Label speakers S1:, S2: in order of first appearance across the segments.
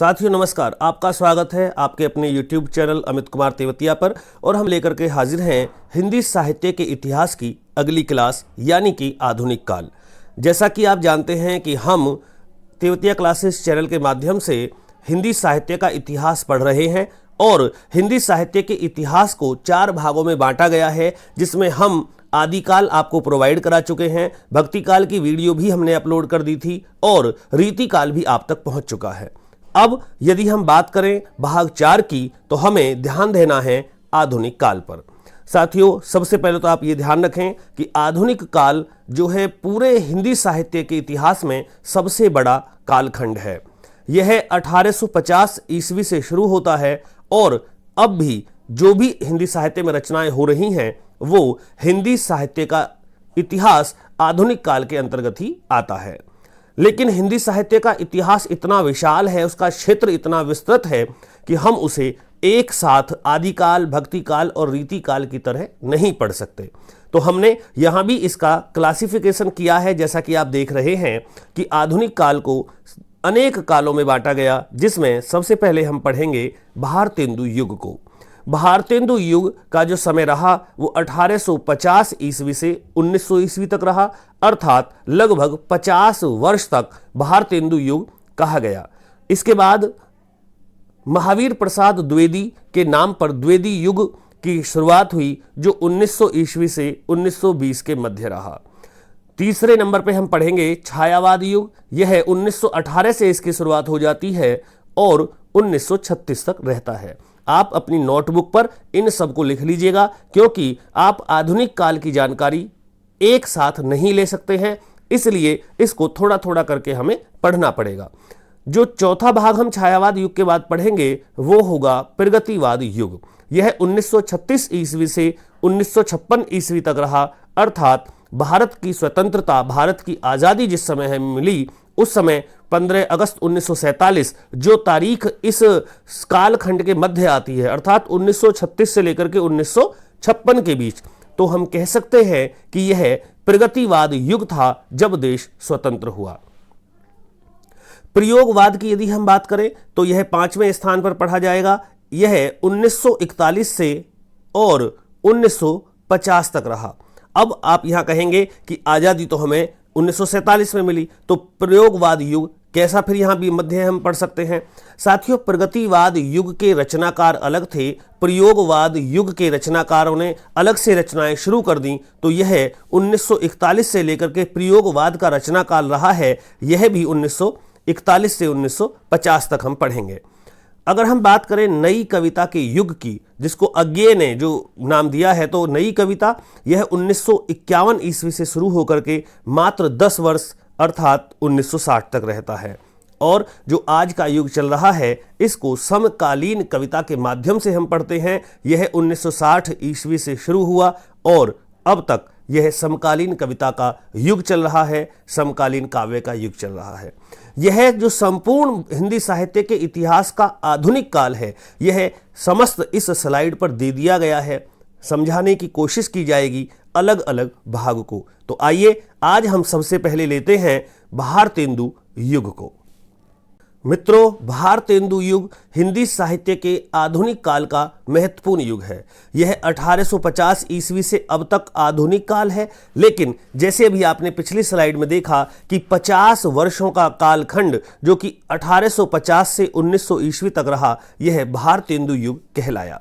S1: साथियों नमस्कार, आपका स्वागत है आपके अपने YouTube चैनल अमित कुमार तेवतिया पर। और हम लेकर के हाजिर हैं हिंदी साहित्य के इतिहास की अगली क्लास यानी कि आधुनिक काल। जैसा कि आप जानते हैं कि हम तेवतिया क्लासेस चैनल के माध्यम से हिंदी साहित्य का इतिहास पढ़ रहे हैं और हिंदी साहित्य के इतिहास को 4 भागों में बांटा गया है, जिसमें हम आदिकाल आपको प्रोवाइड करा चुके हैं, भक्ति काल की वीडियो भी हमने अपलोड कर दी थी और रीति काल भी आप तक पहुंच चुका है। अब यदि हम बात करें भाग 4 की तो हमें ध्यान देना है आधुनिक काल पर। साथियों, सबसे पहले तो आप ये ध्यान रखें कि आधुनिक काल जो है पूरे हिंदी साहित्य के इतिहास में सबसे बड़ा कालखंड है। यह 1850 ईस्वी से शुरू होता है और अब भी जो भी हिंदी साहित्य में रचनाएं हो रही हैं वो हिंदी साहित्य का इतिहास आधुनिक काल के अंतर्गत ही आता है। लेकिन हिंदी साहित्य का इतिहास इतना विशाल है, उसका क्षेत्र इतना विस्तृत है कि हम उसे एक साथ आदिकाल, भक्ति काल और रीति काल की तरह नहीं पढ़ सकते। तो हमने यहाँ भी इसका क्लासिफिकेशन किया है, जैसा कि आप देख रहे हैं कि आधुनिक काल को अनेक कालों में बांटा गया, जिसमें सबसे पहले हम पढ़ेंगे भारतेंदु युग को। भारतेंदु युग का जो समय रहा वो 1850 ईस्वी से 1900 ईस्वी तक रहा, अर्थात लगभग 50 वर्ष तक भारतेंदु युग कहा गया। इसके बाद महावीर प्रसाद द्विवेदी के नाम पर द्विवेदी युग की शुरुआत हुई, जो 1900 ईस्वी से 1920 के मध्य रहा। तीसरे नंबर पे हम पढ़ेंगे छायावाद युग। यह 1918 से इसकी शुरुआत हो जाती है और 1936 तक रहता है। आप अपनी नोटबुक पर इन सब को लिख लीजिएगा, क्योंकि आप आधुनिक काल की जानकारी एक साथ नहीं ले सकते हैं, इसलिए इसको थोड़ा थोड़ा करके हमें पढ़ना पड़ेगा। जो चौथा भाग हम छायावाद युग के बाद पढ़ेंगे वो होगा प्रगतिवाद युग। यह 1936 ईस्वी से 1956 ईस्वी तक रहा, अर्थात भारत की स्वतंत्रता, भारत की आज़ादी जिस समय हमें मिली उस समय 15 अगस्त 1947 जो तारीख इस कालखंड के मध्य आती है, अर्थात 1936 से लेकर के 1956 के बीच, तो हम कह सकते हैं कि यह प्रगतिवाद युग था जब देश स्वतंत्र हुआ। प्रयोगवाद की यदि हम बात करें तो यह 5वें स्थान पर पढ़ा जाएगा। यह 1941 से और 1950 तक रहा। अब आप यहां कहेंगे कि आजादी तो हमें 1947 में मिली, तो प्रयोगवाद युग कैसा फिर यहां भी मध्य हम पढ़ सकते हैं। साथियों, प्रगतिवाद युग के रचनाकार अलग थे, प्रयोगवाद युग के रचनाकारों ने अलग से रचनाएं शुरू कर दी, तो यह 1941 से लेकर के प्रयोगवाद का रचनाकाल रहा है। यह भी 1941 से 1950 तक हम पढ़ेंगे। अगर हम बात करें नई कविता के युग की, जिसको अज्ञे ने जो नाम दिया है, तो नई कविता यह 1951 ईस्वी से शुरू होकर के मात्र 10 वर्ष अर्थात 1960 तक रहता है। और जो आज का युग चल रहा है इसको समकालीन कविता के माध्यम से हम पढ़ते हैं। यह 1960 ईस्वी से शुरू हुआ और अब तक यह समकालीन कविता का युग चल रहा है, समकालीन काव्य का युग चल रहा है। यह जो संपूर्ण हिंदी साहित्य के इतिहास का आधुनिक काल है, यह समस्त इस स्लाइड पर दे दिया गया है। समझाने की कोशिश की जाएगी अलग अलग भाग को। तो आइए आज हम सबसे पहले लेते हैं भारतेंदु युग को। मित्रों, भारतेंदु युग हिंदी साहित्य के आधुनिक काल का महत्वपूर्ण युग है। यह 1850 ईस्वी से अब तक आधुनिक काल है, लेकिन जैसे अभी आपने पिछली स्लाइड में देखा कि 50 वर्षों का कालखंड जो कि 1850 से 1900 ईस्वी तक रहा, यह भारतेंदु युग कहलाया।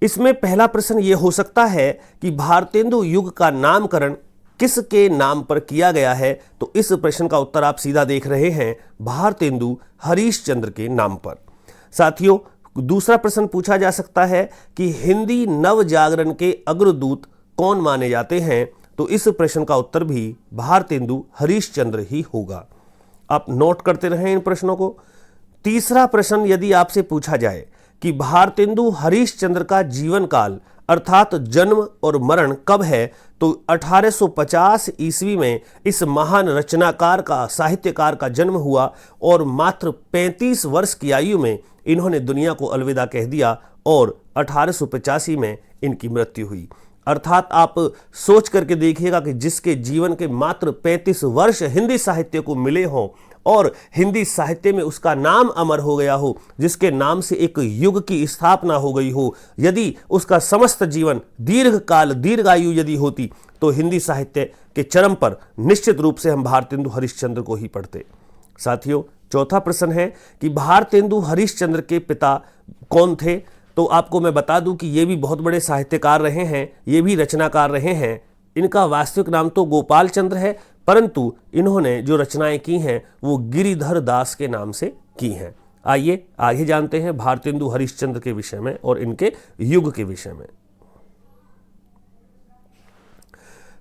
S1: इसमें पहला प्रश्न यह हो सकता है कि भारतेंदु युग का नामकरण किसके नाम पर किया गया है, तो इस प्रश्न का उत्तर आप सीधा देख रहे हैं, भारतेंदु हरीशचंद्र के नाम पर। साथियों, दूसरा प्रश्न पूछा जा सकता है कि हिंदी नव जागरण के अग्रदूत कौन माने जाते हैं, तो इस प्रश्न का उत्तर भी भारतेंदु हरीशचंद्र ही होगा। आप नोट करते रहें इन प्रश्नों को। तीसरा प्रश्न यदि आपसे पूछा जाए कि भारतेंदु हरीशचंद्र का जीवन काल अर्थात जन्म और मरण कब है, तो 1850 ईस्वी में इस महान रचनाकार का, साहित्यकार का जन्म हुआ और मात्र 35 वर्ष की आयु में इन्होंने दुनिया को अलविदा कह दिया और 1885 में इनकी मृत्यु हुई। अर्थात आप सोच करके देखिएगा कि जिसके जीवन के मात्र 35 वर्ष हिंदी साहित्य को मिले हों और हिंदी साहित्य में उसका नाम अमर हो गया हो, जिसके नाम से एक युग की स्थापना हो गई हो, यदि उसका समस्त जीवन दीर्घ काल दीर्घायु यदि होती, तो हिंदी साहित्य के चरम पर निश्चित रूप से हम भारतेंदु हरिश्चंद्र को ही पढ़ते। साथियों, चौथा प्रश्न है कि भारतेंदु हरिश्चंद्र के पिता कौन थे। तो आपको मैं बता दूं कि ये भी बहुत बड़े साहित्यकार रहे हैं, ये भी रचनाकार रहे हैं। इनका वास्तविक नाम तो गोपाल चंद्र है, परंतु इन्होंने जो रचनाएं की हैं वो गिरिधर दास के नाम से की हैं। आइए आगे जानते हैं भारतेंदु हरिश्चंद्र के विषय में और इनके युग के विषय में।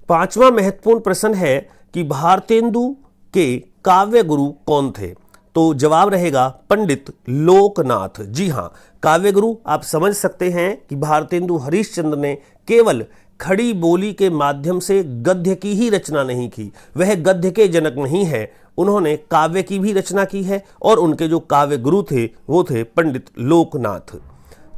S1: पांचवा महत्वपूर्ण प्रश्न है कि भारतेंदु के काव्य गुरु कौन थे। तो जवाब रहेगा पंडित लोकनाथ। जी हां, काव्य गुरु आप समझ सकते हैं कि भारतेंदु हरिश्चंद्र ने केवल खड़ी बोली के माध्यम से गद्य की ही रचना नहीं की, वह गद्य के जनक नहीं है, उन्होंने काव्य की भी रचना की है और उनके जो काव्य गुरु थे वो थे पंडित लोकनाथ।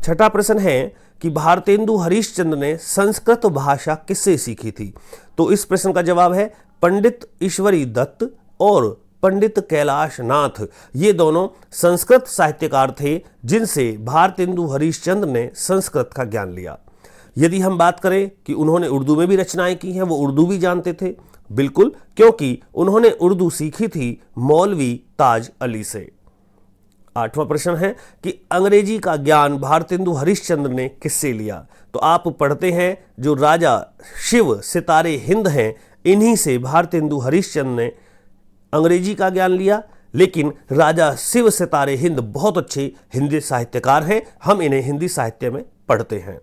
S1: छठा प्रश्न है कि भारतेंदु हरिश्चंद्र ने संस्कृत भाषा किससे सीखी थी। तो इस प्रश्न का जवाब है पंडित ईश्वरी दत्त और पंडित कैलाश नाथ। ये दोनों संस्कृत साहित्यकार थे जिनसे भारतेंदु हरिश्चंद्र ने संस्कृत का ज्ञान लिया। यदि हम बात करें कि उन्होंने उर्दू में भी रचनाएं की हैं, वो उर्दू भी जानते थे, बिल्कुल, क्योंकि उन्होंने उर्दू सीखी थी मौलवी ताज अली से। आठवां प्रश्न है कि अंग्रेजी का ज्ञान भारतेंदु हरिश्चंद्र ने किससे लिया। तो आप पढ़ते हैं जो राजा शिव सितारे हिंद हैं, इन्हीं से भारतेंदु हरिश्चंद्र ने अंग्रेजी का ज्ञान लिया। लेकिन राजा शिव सितारे हिंद बहुत अच्छे हिंदी साहित्यकार हैं, हम इन्हें हिंदी साहित्य में पढ़ते हैं।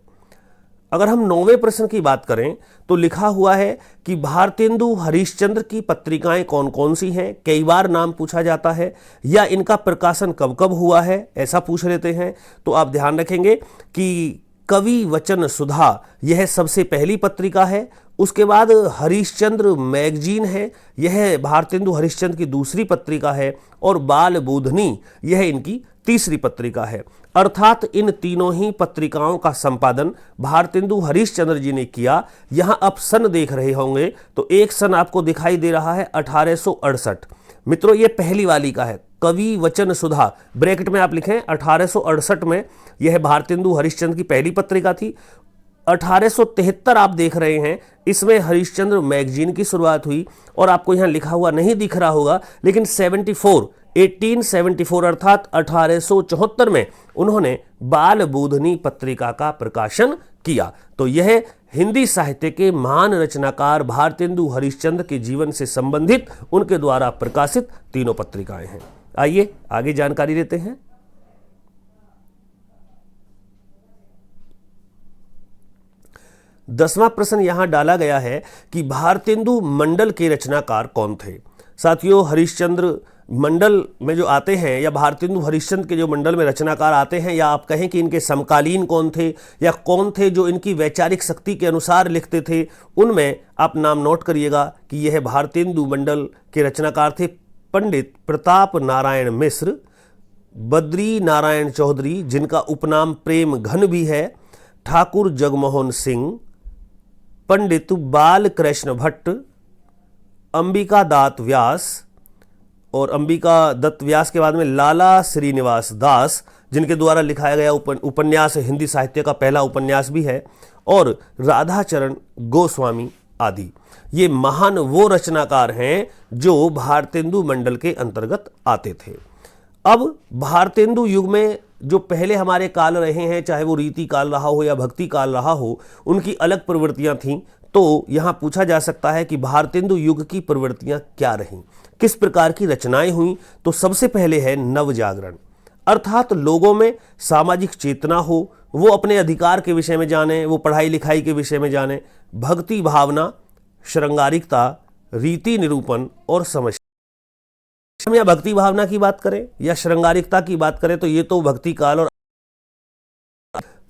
S1: अगर हम 9वें प्रश्न की बात करें तो लिखा हुआ है कि भारतेंदु हरिश्चंद्र की पत्रिकाएं कौन कौन सी हैं। कई बार नाम पूछा जाता है, या इनका प्रकाशन कब कब हुआ है, ऐसा पूछ लेते हैं। तो आप ध्यान रखेंगे कि कवि वचन सुधा यह सबसे पहली पत्रिका है, उसके बाद हरिश्चंद्र मैगजीन है, यह भारतेंदु हरिश्चंद्र की दूसरी पत्रिका है, और बाल बोधनी यह इनकी तीसरी पत्रिका है। अर्थात इन तीनों ही पत्रिकाओं का संपादन भारतेंदु हरिश्चंद्र जी ने किया। यहां आप सन देख रहे होंगे तो एक सन आपको दिखाई दे रहा है 1868। मित्रों, ये पहली वाली का है, कवि वचन सुधा, ब्रैकेट में आप लिखें 1868 में यह भारतेंदु हरिश्चंद्र की पहली पत्रिका थी। 1873 आप देख रहे हैं, इसमें हरिश्चंद्र मैगजीन की शुरुआत हुई, और आपको यहां लिखा हुआ नहीं दिख रहा होगा, लेकिन 1874 अर्थात 1874 में उन्होंने बाल बोधनी पत्रिका का प्रकाशन किया। तो यह हिंदी साहित्य के महान रचनाकार भारतेंदु हरिश्चंद्र के जीवन से संबंधित उनके द्वारा प्रकाशित तीनों पत्रिकाएं हैं। आइए आगे जानकारी लेते हैं। दसवां प्रश्न यहां डाला गया है कि भारतेंदु मंडल के रचनाकार कौन थे। साथियों, हरिश्चंद्र मंडल में जो आते हैं, या भारतेंदु हरिश्चंद्र के जो मंडल में रचनाकार आते हैं, या आप कहें कि इनके समकालीन कौन थे, या कौन थे जो इनकी वैचारिक शक्ति के अनुसार लिखते थे, उनमें आप नाम नोट करिएगा कि यह भारतेंदु मंडल के रचनाकार थे पंडित प्रताप नारायण मिश्र, बद्री नारायण चौधरी जिनका उपनाम प्रेम घन भी है, ठाकुर जगमोहन सिंह, पंडित बाल कृष्ण भट्ट, अंबिका दात व्यास, और अंबिका दत्त व्यास के बाद में लाला श्रीनिवास दास जिनके द्वारा लिखाया गया उपन्यास हिंदी साहित्य का पहला उपन्यास भी है, और राधाचरण गोस्वामी आदि। ये महान वो रचनाकार हैं जो भारतेंदु मंडल के अंतर्गत आते थे। अब भारतेंदु युग में जो पहले हमारे काल रहे हैं, चाहे वो रीति काल रहा हो या भक्ति काल रहा हो, उनकी अलग प्रवृत्तियां थीं। तो यहां पूछा जा सकता है कि भारतेंदु युग की प्रवृत्तियां क्या रहीं, किस प्रकार की रचनाएं हुई। तो सबसे पहले है नव जागरण, अर्थात लोगों में सामाजिक चेतना हो, वो अपने अधिकार के विषय में जाने, वो पढ़ाई लिखाई के विषय में जाने, भक्ति भावना, श्रृंगारिकता, रीति निरूपण और समझ। हम या भक्ति भावना की बात करें या श्रृंगारिकता की बात करें तो ये तो भक्ति काल, और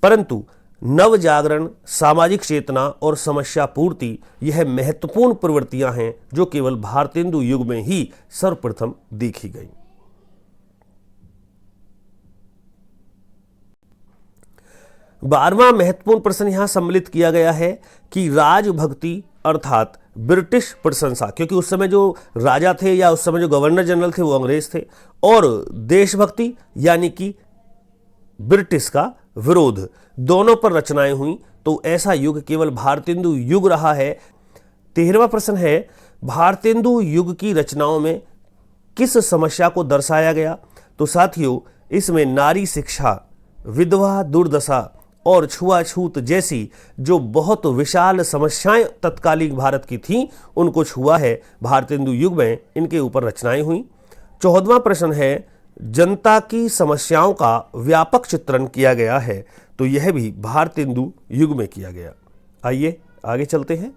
S1: परंतु नव जागरण, सामाजिक चेतना और समस्या पूर्ति यह महत्वपूर्ण प्रवृत्तियां हैं जो केवल भारतेंदु युग में ही सर्वप्रथम देखी गई। बारहवां महत्वपूर्ण प्रश्न यहां सम्मिलित किया गया है कि राजभक्ति अर्थात ब्रिटिश प्रशंसा, क्योंकि उस समय जो राजा थे या उस समय जो गवर्नर जनरल थे वो अंग्रेज थे, और देशभक्ति यानी कि ब्रिटिश का विरोध, दोनों पर रचनाएं हुई। तो ऐसा युग केवल भारतेंदु युग रहा है। 13वां प्रश्न है, भारतेंदु युग की रचनाओं में किस समस्या को दर्शाया गया? तो साथियों, इसमें नारी शिक्षा, विधवा दुर्दशा और छुआछूत जैसी जो बहुत विशाल समस्याएं तत्कालीन भारत की थीं, उनको छुआ है भारतेंदु युग में, इनके ऊपर रचनाएं हुई। 14वां प्रश्न है, जनता की समस्याओं का व्यापक चित्रण किया गया है। तो यह भी भारतेंदु युग में किया गया। आइए आगे चलते हैं।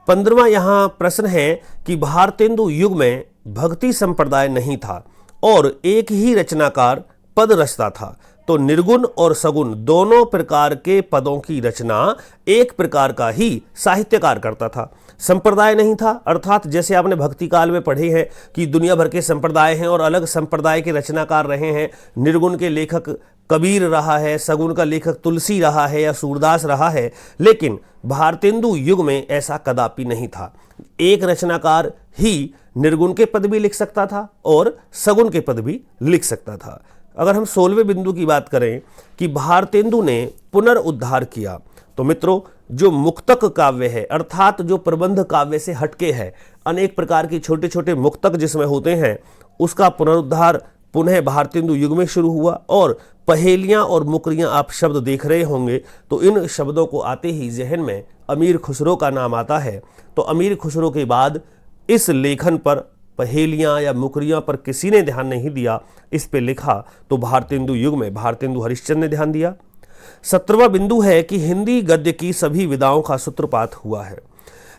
S1: 15वां यहां प्रश्न है कि भारतेंदु युग में भक्ति संप्रदाय नहीं था और एक ही रचनाकार पद रचता था। तो निर्गुण और सगुण दोनों प्रकार के पदों की रचना एक प्रकार का ही साहित्यकार करता था। संप्रदाय नहीं था, अर्थात जैसे आपने भक्ति काल में पढ़े हैं कि दुनिया भर के संप्रदाय हैं और अलग संप्रदाय के रचनाकार रहे हैं। निर्गुण के लेखक कबीर रहा है, सगुण का लेखक तुलसी रहा है या सूरदास रहा है, लेकिन भारतेंदु युग में ऐसा कदापि नहीं था। एक रचनाकार ही निर्गुण के पद भी लिख सकता था और सगुण के पद भी लिख सकता था। अगर हम 16वें बिंदु की बात करें कि भारतेंदु ने पुनर्उद्धार किया, तो मित्रों जो मुक्तक काव्य है, अर्थात जो प्रबंध काव्य से हटके है, अनेक प्रकार की छोटे छोटे मुक्तक जिसमें होते हैं, उसका पुनरुद्धार पुनः भारतेंदु युग में शुरू हुआ। और पहेलियां और मुकरियां आप शब्द देख रहे होंगे, तो इन शब्दों को आते ही जहन में अमीर खुसरो का नाम आता है। तो अमीर खुसरो के बाद इस लेखन पर, पहेलियां या मुकरियां पर किसी ने ध्यान नहीं दिया, इस पे लिखा तो भारतेंदु युग में भारतेंदु हरिश्चंद्र ने ध्यान दिया। 17वां बिंदु है कि हिंदी गद्य की सभी विधाओं का सूत्रपात हुआ है।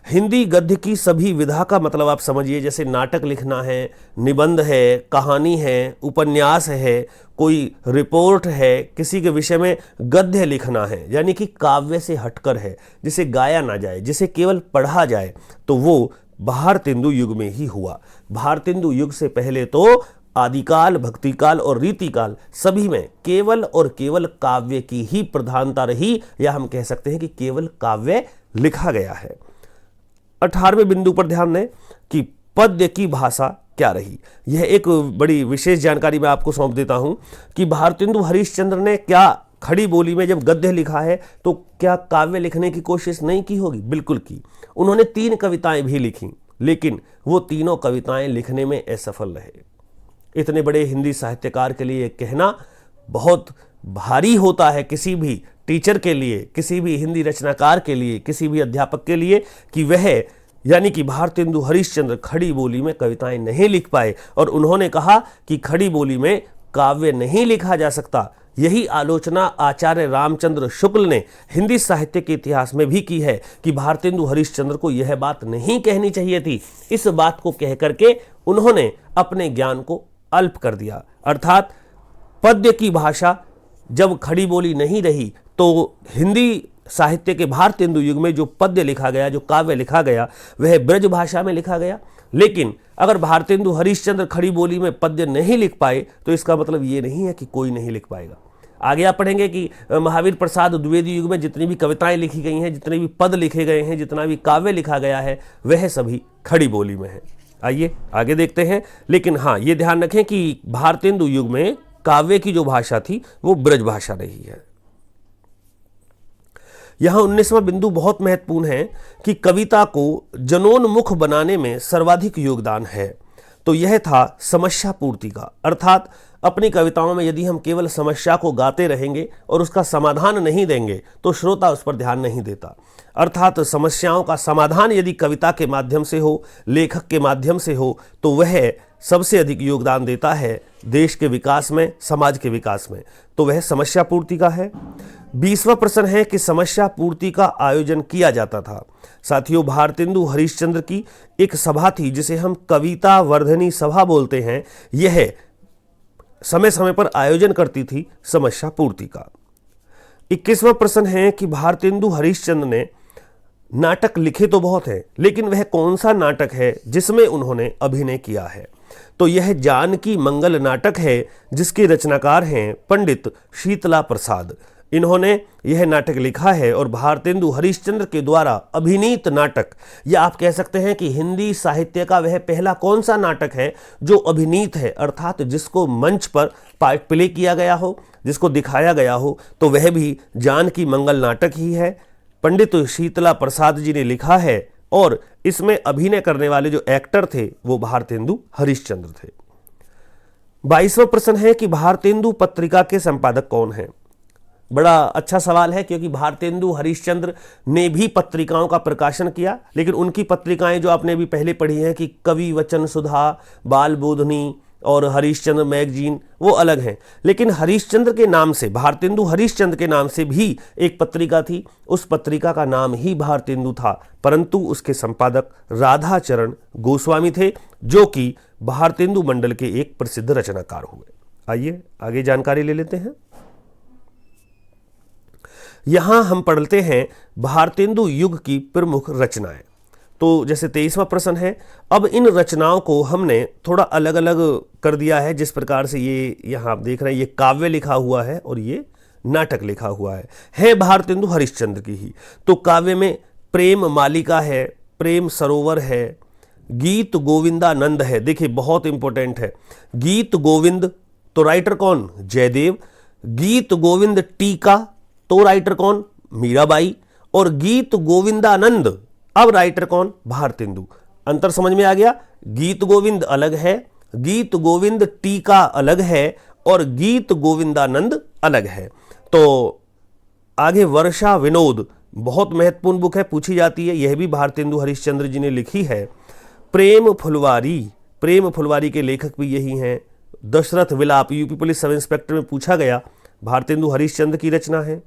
S1: हिंदी गद्य की सभी विधा का मतलब आप समझिए, जैसे नाटक लिखना है, निबंध है, कहानी है, उपन्यास है, कोई रिपोर्ट है, किसी के विषय में गद्य लिखना है, यानी कि काव्य से हटकर है, जिसे गाया ना जाए, जिसे केवल पढ़ा जाए, तो वो भारतेंदु युग में ही हुआ। भारतेंदु युग से पहले तो आदिकाल, भक्तिकाल और रीतिकाल सभी में केवल और केवल काव्य की ही प्रधानता रही, या हम कह सकते हैं कि केवल काव्य लिखा गया है। 18वें बिंदु पर ध्यान दें कि पद्य की भाषा क्या रही। यह एक बड़ी विशेष जानकारी मैं आपको सौंप देता हूं कि भारतेंदु हरिश्चंद्र ने क्या खड़ी बोली में जब गद्य लिखा है तो क्या काव्य लिखने की कोशिश नहीं की होगी? बिल्कुल की। उन्होंने 3 कविताएं भी लिखी, लेकिन वो तीनों कविताएं लिखने में असफल रहे। इतने बड़े हिंदी साहित्यकार के लिए कहना बहुत भारी होता है, किसी भी टीचर के लिए, किसी भी हिंदी रचनाकार के लिए, किसी भी अध्यापक के लिए, कि वह यानी कि भारतेंदु हरिश्चंद्र खड़ी बोली में कविताएं नहीं लिख पाए। और उन्होंने कहा कि खड़ी बोली में काव्य नहीं लिखा जा सकता। यही आलोचना आचार्य रामचंद्र शुक्ल ने हिंदी साहित्य के इतिहास में भी की है कि भारतेंदु हरिश्चंद्र को यह बात नहीं कहनी चाहिए थी। इस बात को कह करके उन्होंने अपने ज्ञान को अल्प कर दिया। अर्थात पद्य की भाषा जब खड़ी बोली नहीं रही तो हिंदी साहित्य के भारतेंदु युग में जो पद्य लिखा गया, जो काव्य लिखा गया, वह ब्रज भाषा में लिखा गया। लेकिन अगर भारतेंदु हरिश्चंद्र खड़ी बोली में पद्य नहीं लिख पाए तो इसका मतलब ये नहीं है कि कोई नहीं लिख पाएगा। आगे आप पढ़ेंगे कि महावीर प्रसाद द्विवेदी युग में जितनी भी कविताएं लिखी गई हैं, जितने भी पद लिखे गए हैं, जितना भी काव्य लिखा गया है, वह सभी खड़ी बोली में है। आइए आगे देखते हैं। लेकिन हाँ, ये ध्यान रखें कि भारतेंदु युग में काव्य की जो भाषा थी वो ब्रज भाषा रही है। यहां 19वां बिंदु बहुत महत्वपूर्ण है कि कविता को जनोन्मुख बनाने में सर्वाधिक योगदान है। तो यह था समस्या पूर्ति का। अर्थात अपनी कविताओं में यदि हम केवल समस्या को गाते रहेंगे और उसका समाधान नहीं देंगे तो श्रोता उस पर ध्यान नहीं देता। अर्थात समस्याओं का समाधान यदि कविता के माध्यम से हो, लेखक के माध्यम से हो, तो वह सबसे अधिक योगदान देता है देश के विकास में, समाज के विकास में। तो वह समस्या पूर्ति का है। 20वां प्रश्न है कि समस्या पूर्ति का आयोजन किया जाता था। साथियों, भारतेंदु हरिश्चंद्र की एक सभा थी जिसे हम कविता वर्धनी सभा बोलते हैं। यह समय समय पर आयोजन करती थी समस्या पूर्ति का। 21वां प्रश्न है कि भारतेंदु हरिश्चंद्र ने नाटक लिखे तो बहुत हैं, लेकिन वह कौन सा नाटक है जिसमें उन्होंने अभिनय किया है? तो यह जानकी मंगल नाटक है जिसके रचनाकार हैं पंडित शीतला प्रसाद। इन्होंने यह नाटक लिखा है और भारतेंदु हरिश्चंद्र के द्वारा अभिनीत नाटक, या आप कह सकते हैं कि हिंदी साहित्य का वह पहला कौन सा नाटक है जो अभिनीत है, अर्थात जिसको मंच पर पार्ट प्ले किया गया हो, जिसको दिखाया गया हो, तो वह भी जानकी मंगल नाटक ही है। पंडित शीतला प्रसाद जी ने लिखा है और इसमें अभिनय करने वाले जो एक्टर थे वो भारतेंदु हरिश्चंद्र थे। 22वां प्रश्न है कि भारतेंदु पत्रिका के संपादक कौन हैं। बड़ा अच्छा सवाल है, क्योंकि भारतेंदु हरिश्चंद्र ने भी पत्रिकाओं का प्रकाशन किया, लेकिन उनकी पत्रिकाएं जो आपने अभी पहले पढ़ी हैं कि कवि वचन सुधा, बाल बोधनी और हरिश्चंद्र मैगजीन, वो अलग हैं। लेकिन हरिश्चंद्र के नाम से, भारतेंदु हरिश्चंद्र के नाम से भी एक पत्रिका थी, उस पत्रिका का नाम ही भारतेंदु था, परंतु उसके संपादक राधाचरण गोस्वामी थे, जो कि भारतेंदु मंडल के एक प्रसिद्ध रचनाकार हुए। आइए आगे जानकारी ले लेते हैं। यहां हम पढ़ते हैं भारतेंदु युग की प्रमुख रचनाएं। तो जैसे 23वां प्रश्न है, अब इन रचनाओं को हमने थोड़ा अलग अलग कर दिया है। जिस प्रकार से ये यहाँ आप देख रहे हैं, ये काव्य लिखा हुआ है और ये नाटक लिखा हुआ है भारतेंदु हरिश्चंद्र की ही। तो काव्य में प्रेम मालिका है, प्रेम सरोवर है, गीत गोविंदानंद है। देखिए बहुत इंपॉर्टेंट है, गीत गोविंद तो राइटर कौन, जयदेव। गीत गोविंद टीका तो राइटर कौन, मीराबाई। और गीत गोविंदानंद अब राइटर कौन, भारतेंदु। अंतर समझ में आ गया। गीत गोविंद अलग है, गीत गोविंद टीका अलग है और गीत गोविंदानंद अलग है। तो आगे वर्षा विनोद, बहुत महत्वपूर्ण बुक है, पूछी जाती है, यह भी भारतेंदु हरिश्चंद्र जी ने लिखी है। प्रेम फुलवारी, प्रेम फुलवारी के लेखक भी यही हैं। दशरथ विलाप, यूपी पुलिस सब इंस्पेक्टर में पूछा गया, भारतेंदु हरिश्चंद्र की रचना है।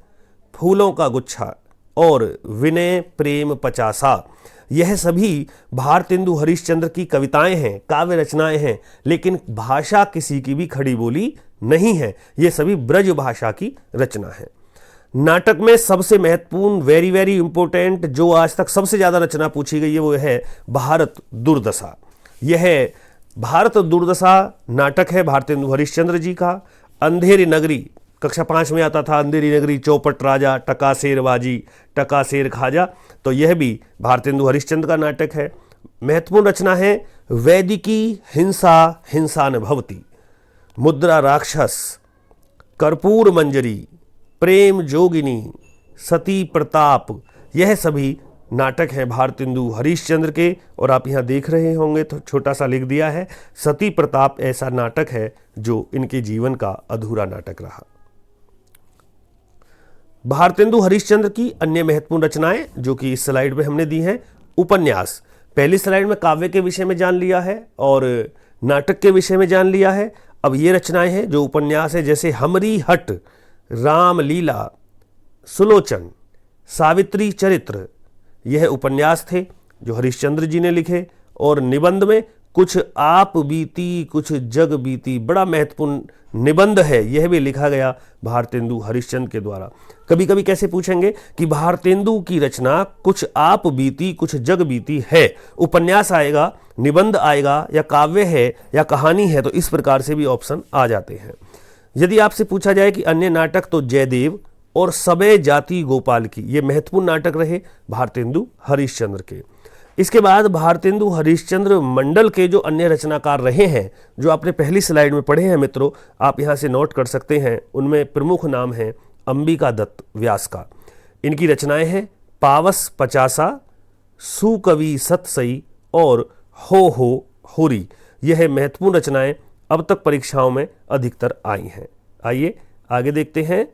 S1: फूलों का गुच्छा और विनय प्रेम पचासा, यह सभी भारतेंदु हरिश्चंद्र की कविताएं हैं, काव्य रचनाएं हैं, लेकिन भाषा किसी की भी खड़ी बोली नहीं है, ये सभी ब्रज भाषा की रचना है। नाटक में सबसे महत्वपूर्ण, वेरी वेरी इंपॉर्टेंट, जो आज तक सबसे ज्यादा रचना पूछी गई है, वो है भारत दुर्दशा। यह भारत दुर्दशा नाटक है भारतेंदु हरिश्चंद्र जी का। अंधेरी नगरी, कक्षा 5 में आता था, अंधेरी नगरी, चौपट राजा, टकासेर बाजी, टकासेर खाजा, तो यह भी भारतेंदु हरिश्चंद्र का नाटक है। महत्वपूर्ण रचना है वैदिकी हिंसा हिंसा न भवती, मुद्रा राक्षस, कर्पूर मंजरी, प्रेम जोगिनी, सती प्रताप, यह सभी नाटक हैं भारतेंदु हरिश्चंद्र के। और आप यहाँ देख रहे होंगे तो छोटा सा लिख दिया है, सती प्रताप ऐसा नाटक है जो इनके जीवन का अधूरा नाटक रहा। भारतेंदु हरिश्चंद्र की अन्य महत्वपूर्ण रचनाएं जो कि इस स्लाइड में हमने दी हैं। उपन्यास, पहली स्लाइड में काव्य के विषय में जान लिया है और नाटक के विषय में जान लिया है। अब ये रचनाएं हैं जो उपन्यास है, जैसे हमरी हट, रामलीला, सुलोचन, सावित्री चरित्र, यह उपन्यास थे जो हरिश्चंद्र जी ने लिखे। और निबंध में कुछ आप बीती कुछ जग बीती, बड़ा महत्वपूर्ण निबंध है, यह भी लिखा गया भारतेंदु हरिश्चंद्र के द्वारा। कभी कभी कैसे पूछेंगे कि भारतेंदु की रचना कुछ आप बीती कुछ जग बीती है, उपन्यास आएगा, निबंध आएगा, या काव्य है या कहानी है, तो इस प्रकार से भी ऑप्शन आ जाते हैं। यदि आपसे पूछा जाए कि अन्य नाटक, तो जयदेव और सबे जाति गोपाल की, ये महत्वपूर्ण नाटक रहे भारतेंदु हरिश्चंद्र के। इसके बाद भारतेंदु हरिश्चंद्र मंडल के जो अन्य रचनाकार रहे हैं, जो आपने पहली स्लाइड में पढ़े हैं मित्रों, आप यहाँ से नोट कर सकते हैं। उनमें प्रमुख नाम है अंबिका दत्त व्यास का। इनकी रचनाएं हैं पावस पचासा, सुकवि सतसई और हो होरी। यह महत्वपूर्ण रचनाएं अब तक परीक्षाओं में अधिकतर आई हैं। आइए आगे देखते हैं।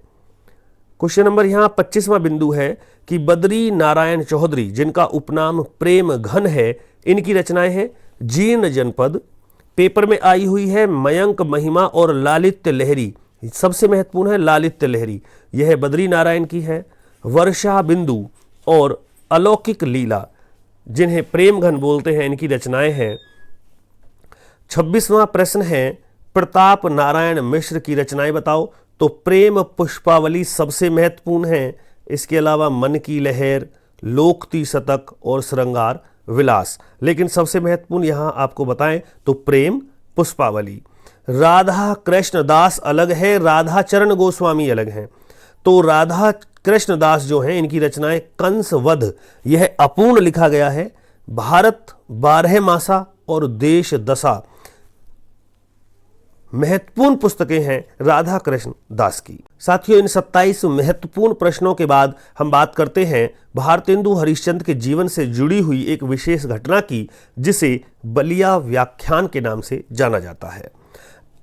S1: क्वेश्चन नंबर यहाँ 25वां बिंदु है कि बद्री नारायण चौधरी, जिनका उपनाम प्रेम घन है, इनकी रचनाएं हैं जीर्ण जनपद, पेपर में आई हुई है मयंक महिमा और लालित्य लहरी, सबसे महत्वपूर्ण है लालित्य लहरी, यह बद्री नारायण की है। वर्षा बिंदु और अलौकिक लीला, जिन्हें प्रेम घन बोलते हैं, इनकी रचनाएं हैं। 26वां प्रश्न है प्रताप नारायण मिश्र की रचनाएं बताओ, तो प्रेम पुष्पावली सबसे महत्वपूर्ण है। इसके अलावा मन की लहर, लोकती शतक और श्रृंगार विलास, लेकिन सबसे महत्वपूर्ण यहां आपको बताएं तो प्रेम पुष्पावली। राधा कृष्ण दास अलग है, राधाचरण गोस्वामी अलग हैं। तो राधा कृष्ण दास जो हैं, इनकी रचनाएं कंस वध, यह अपूर्ण लिखा गया है। भारत 12 मासा और देश दशा महत्वपूर्ण पुस्तकें हैं राधा कृष्ण दास की। साथियों, इन 27 महत्वपूर्ण प्रश्नों के बाद हम बात करते हैं भारतेंदु हरिश्चंद्र के जीवन से जुड़ी हुई एक विशेष घटना की, जिसे बलिया व्याख्यान के नाम से जाना जाता है।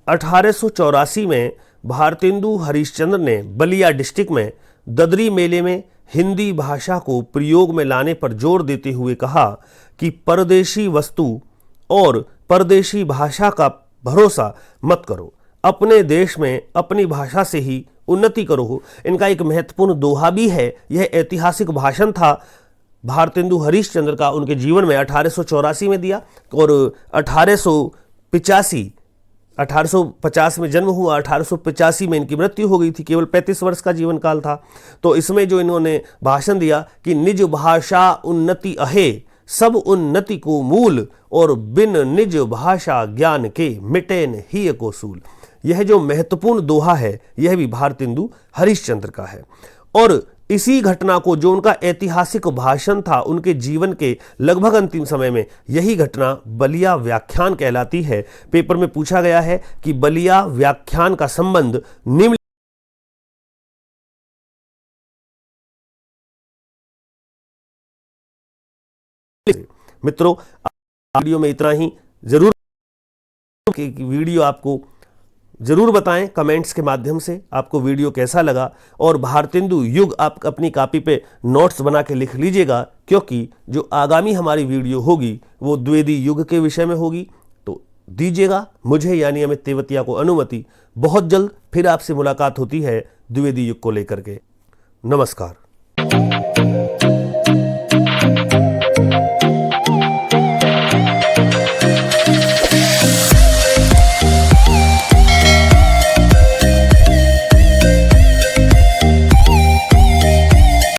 S1: 1884 में भारतेंदु हरिश्चंद्र ने बलिया डिस्ट्रिक्ट में ददरी मेले में हिंदी भाषा को प्रयोग में लाने पर जोर देते हुए कहा कि परदेशी वस्तु और परदेशी भाषा का भरोसा मत करो, अपने देश में अपनी भाषा से ही उन्नति करो। इनका एक महत्वपूर्ण दोहा भी है। यह ऐतिहासिक भाषण था भारतेंदु हरिश्चंद्र का, उनके जीवन में 1884 में दिया और 1850 में जन्म हुआ, 1885 में इनकी मृत्यु हो गई थी। केवल 35 वर्ष का जीवन काल था। तो इसमें जो इन्होंने भाषण दिया कि निज भाषा उन्नति अहे, सब उन्नति को मूल, और बिन निज भाषा ज्ञान के मिटे ही को सूल। यह जो महत्वपूर्ण दोहा है, यह भी भारतेंदु हरिश्चंद्र का है। और इसी घटना को, जो उनका ऐतिहासिक भाषण था उनके जीवन के लगभग अंतिम समय में, यही घटना बलिया व्याख्यान कहलाती है। पेपर में पूछा गया है कि बलिया व्याख्यान का संबंध निम्न मित्रों, वीडियो में इतना ही। जरूर वीडियो आपको जरूर बताएं कमेंट्स के माध्यम से आपको वीडियो कैसा लगा, और भारतेंदु युग आप अपनी कॉपी पे नोट्स बना के लिख लीजिएगा, क्योंकि जो आगामी हमारी वीडियो होगी वो द्विवेदी युग के विषय में होगी। तो दीजिएगा मुझे यानी अमित तेवतिया को अनुमति। बहुत जल्द फिर आपसे मुलाकात होती है द्विवेदी युग को लेकर के। नमस्कार।